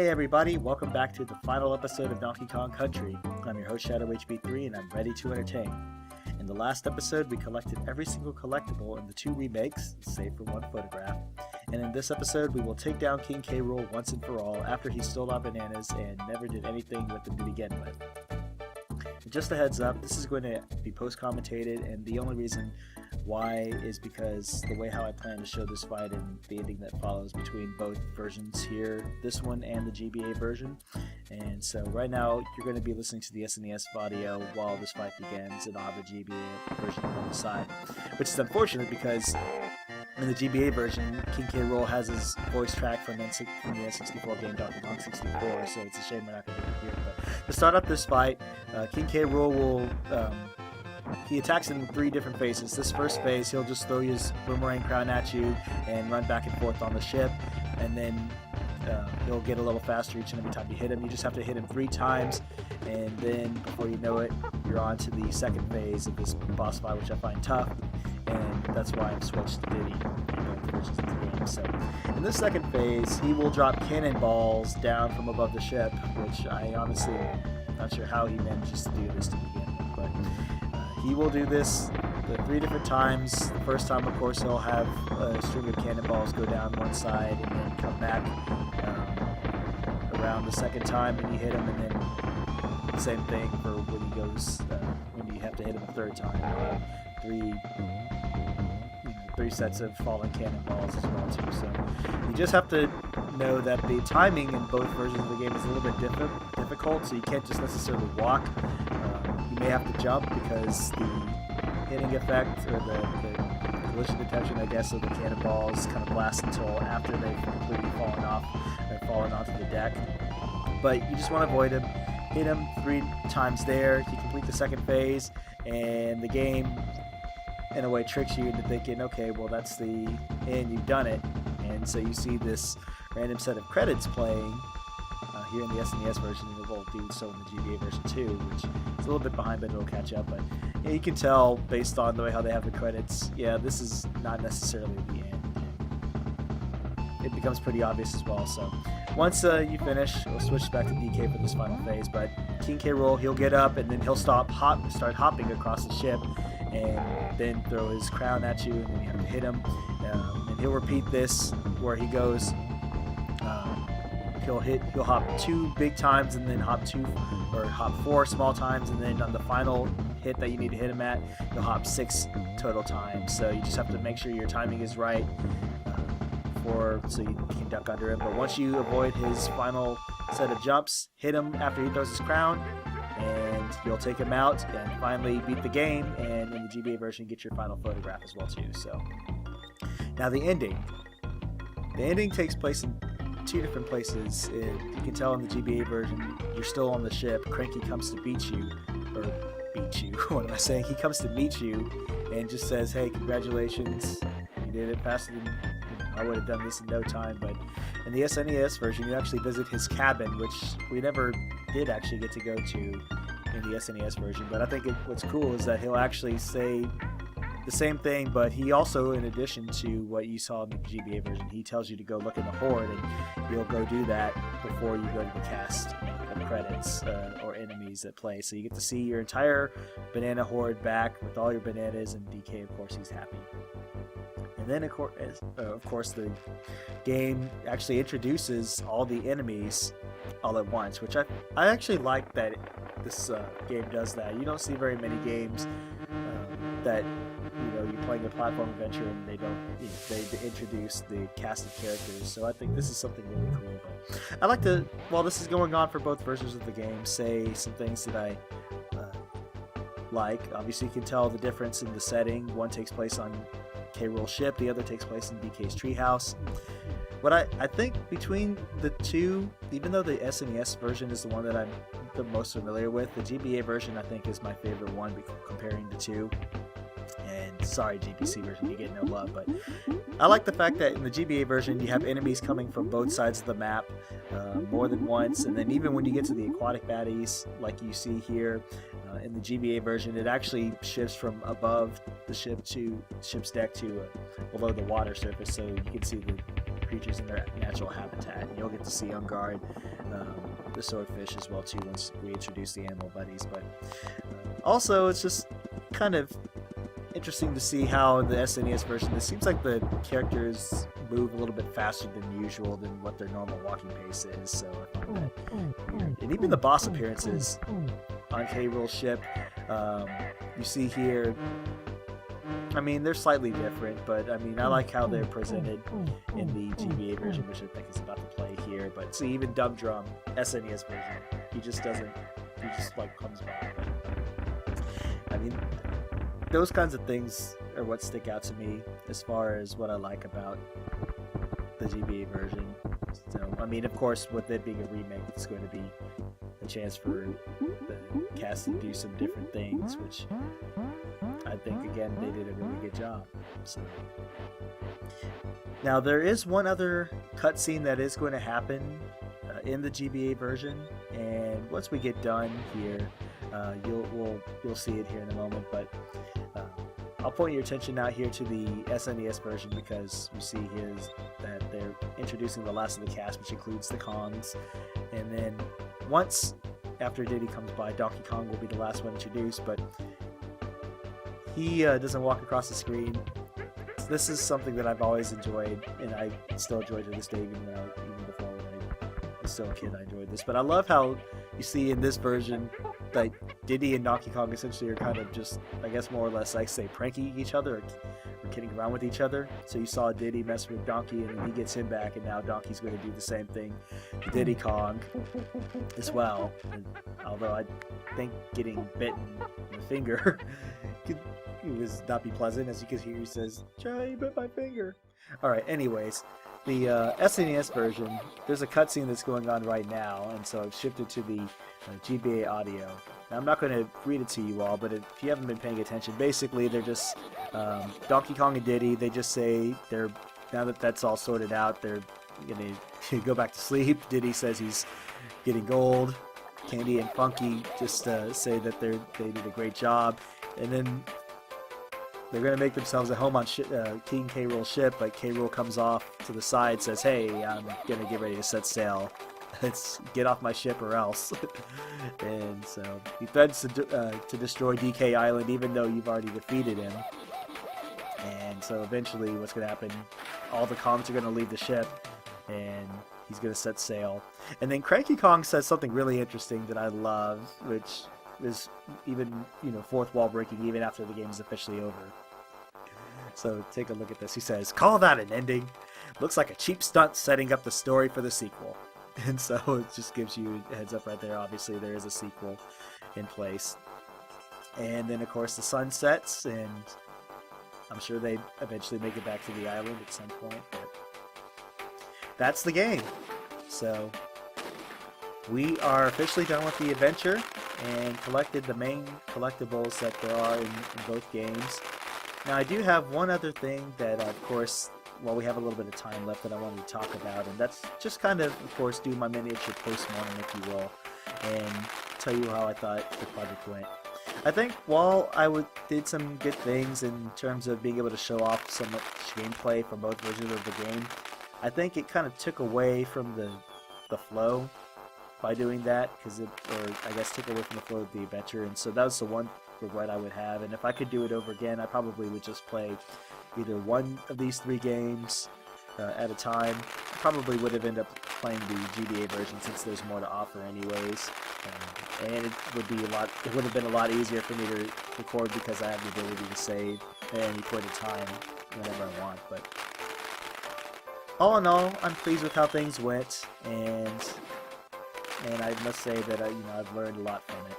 Hey everybody, welcome back to the final episode of Donkey Kong Country. I'm your host Shadow HB3 and I'm ready to entertain. In the last episode we collected every single collectible in the two remakes, save for one photograph. And in this episode we will take down King K. Rool once and for all after he stole our bananas and never did anything with them to begin with. And just a heads up, this is going to be post-commentated, and the only reason why is because the way how I plan to show this fight and the ending that follows between both versions here, this one and the GBA version. And so right now you're going to be listening to the SNES audio while this fight begins, and I'll have a GBA version on the side, which is unfortunate because in the GBA version, King K. Rool has his voice track from the N64 game Donkey Kong 64, so it's a shame we're not going to get it here. But to start up this fight, King K. Rool will he attacks in three different phases. This first phase, he'll just throw his boomerang crown at you and run back and forth on the ship, and then he'll get a little faster each and every time you hit him. You just have to hit him 3 times, and then before you know it, you're on to the second phase of this boss fight, which I find tough, and that's why I've switched to Diddy in both versions of the game. So in this second phase, he will drop cannonballs down from above the ship, which I honestly not sure how he manages to do this to begin with, but he will do this 3 different times. The first time, of course, he'll have a string of cannonballs go down one side and then come back around the second time and you hit him, and then the same thing for when he goes, when you have to hit him a third time. Three sets of falling cannonballs as well too. So you just have to know that the timing in both versions of the game is a little bit difficult, so you can't just necessarily walk. You may have to jump because the hitting effect, or the collision detection, I guess, of the cannonballs kind of lasts until after they've completely fallen off and fallen onto the deck. But you just want to avoid him. Hit him 3 times there. You complete the second phase, and the game in a way tricks you into thinking, okay, well that's the end, you've done it. And so you see this random set of credits playing here in the SNES version, and it will do so in the GBA version too, which is a little bit behind, but it'll catch up. But yeah, you can tell based on the way how they have the credits, yeah, this is not necessarily the end. It becomes pretty obvious as well. So once you finish, we'll switch back to DK for this final phase. But King K. Rool, he'll get up and then he'll start hopping across the ship, and then throw his crown at you, and then you have to hit him. And he'll repeat this where he goes. He'll hop 2 big times, and then hop 4 small times, and then on the final hit that you need to hit him at, he'll hop 6 total times. So you just have to make sure your timing is right so you can duck under him. But once you avoid his final set of jumps, hit him after he throws his crown, and you'll take him out and finally beat the game, and in the GBA version get your final photograph as well too. So now the ending takes place in 2 different places. You can tell in the GBA version you're still on the ship. Cranky comes to beat you, what am I saying? He comes to meet you and just says, hey, congratulations, you did it faster than I would have done this in no time. But in the SNES version, you actually visit his cabin, which we never did actually get to go to in the SNES version. But I think what's cool is that he'll actually say the same thing, but he also, in addition to what you saw in the GBA version, he tells you to go look in the horde, and you'll go do that before you go to the cast of credits or enemies at play. So you get to see your entire banana horde back with all your bananas, and DK, of course, he's happy. And then, of course, the game actually introduces all the enemies all at once, which I actually like that this game does that. You don't see very many games that you're playing a platform adventure and they don't, they introduce the cast of characters. So I think this is something really cool. But I like to, while this is going on for both versions of the game, say some things that I like. Obviously, you can tell the difference in the setting. One takes place on K. Rool's ship, the other takes place in DK's treehouse. What I think between the two, even though the SNES version is the one that I'm the most familiar with, the GBA version I think is my favorite one comparing the two. And sorry, GBC version, you get no love, but I like the fact that in the GBA version you have enemies coming from both sides of the map more than once, and then even when you get to the aquatic baddies like you see here in the GBA version, it actually shifts from above the ship's deck to below the water surface, so you can see the creatures in their natural habitat. And you'll get to see on guard the swordfish as well too once we introduce the animal buddies. But also, it's just kind of interesting to see how in the SNES version, it seems like the characters move a little bit faster than usual than what their normal walking pace is. So I found that weird. And even the boss appearances on K-Rool's ship, you see here, I mean, they're slightly different, but I mean, I like how they're presented in the GBA version, which I think is about to play here. But see, even Dumb Drum, SNES version, he just like comes by. But, I mean, those kinds of things are what stick out to me as far as what I like about the GBA version. So, I mean, of course, with it being a remake, it's going to be a chance for the cast to do some different things, which I think, again, they did a really good job. So, now, there is one other cutscene that is going to happen in the GBA version, and once we get done here, you'll see it here in a moment. But I'll point your attention now here to the SNES version, because you see here that they're introducing the last of the cast, which includes the Kongs, and then once after Diddy comes by, Donkey Kong will be the last one introduced, but he doesn't walk across the screen. This is something that I've always enjoyed, and I still enjoy to this day, even before when I was still a kid, I enjoyed this. But I love how you see in this version that Diddy and Donkey Kong essentially are kind of just, I guess, more or less, like, say, pranking each other or kidding around with each other. So you saw Diddy mess with Donkey, and then he gets him back, and now Donkey's going to do the same thing to Diddy Kong as well. And although I think getting bitten in the finger could not be pleasant, as you can hear he says, "Jay, bit my finger." Alright, anyways, the SNES version, there's a cutscene that's going on right now, and so I've shifted to the GBA audio. Now, I'm not going to read it to you all, but if you haven't been paying attention, basically they're just Donkey Kong and Diddy. They just say now that that's all sorted out, they're going to go back to sleep. Diddy says he's getting gold. Candy and Funky just say that they did a great job, and then they're going to make themselves at home on King K-Rool's ship, but K-Rool comes off to the side, says, "Hey, I'm going to get ready to set sail. Let's get off my ship or else." And so he threatens to destroy DK Island, even though you've already defeated him. And so eventually what's going to happen, all the Kongs are going to leave the ship, and he's going to set sail. And then Cranky Kong says something really interesting that I love, which is even, fourth wall breaking even after the game is officially over. So take a look at this. He says, "Call that an ending? Looks like a cheap stunt setting up the story for the sequel." And so it just gives you a heads up right there. Obviously there is a sequel in place. And then of course the sun sets, and I'm sure they eventually make it back to the island at some point. But that's the game. So we are officially done with the adventure and collected the main collectibles that there are in both games. Now, I do have one other thing that, of course, while we have a little bit of time left, that I wanted to talk about, and that's just kind of course, do my miniature post-mortem, if you will, and tell you how I thought the project went. I think while I did some good things in terms of being able to show off so much gameplay from both versions of the game, I think it kind of took away from the flow by doing that, took away from the flow of the adventure, and so that was the one regret I would have. And if I could do it over again, I probably would just play either one of these 3 games at a time. I probably would have ended up playing the GBA version, since there's more to offer anyways, and it would have been a lot easier for me to record, because I have the ability to save at any point in time whenever I want. But all in all, I'm pleased with how things went, and I must say that I've learned a lot from it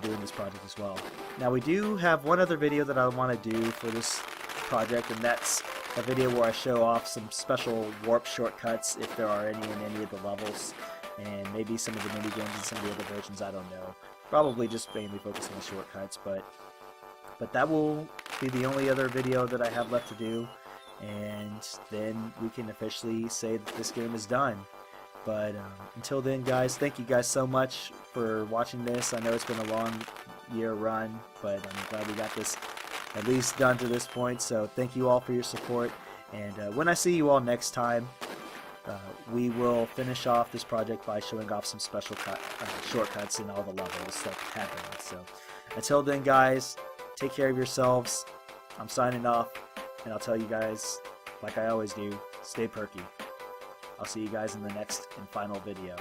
doing this project as well. Now, we do have one other video that I want to do for this project, and that's a video where I show off some special warp shortcuts, if there are any in any of the levels, and maybe some of the mini games and some of the other versions, I don't know. Probably just mainly focus on the shortcuts, but that will be the only other video that I have left to do, and then we can officially say that this game is done. But until then, guys, thank you guys so much for watching this. I know it's been a long year run, but I'm glad we got this at least done to this point. So thank you all for your support, And when I see you all next time, we will finish off this project by showing off some special shortcuts in all the levels that happen. So until then, guys, take care of yourselves. I'm signing off, and I'll tell you guys, like I always do, stay perky. I'll see you guys in the next and final video.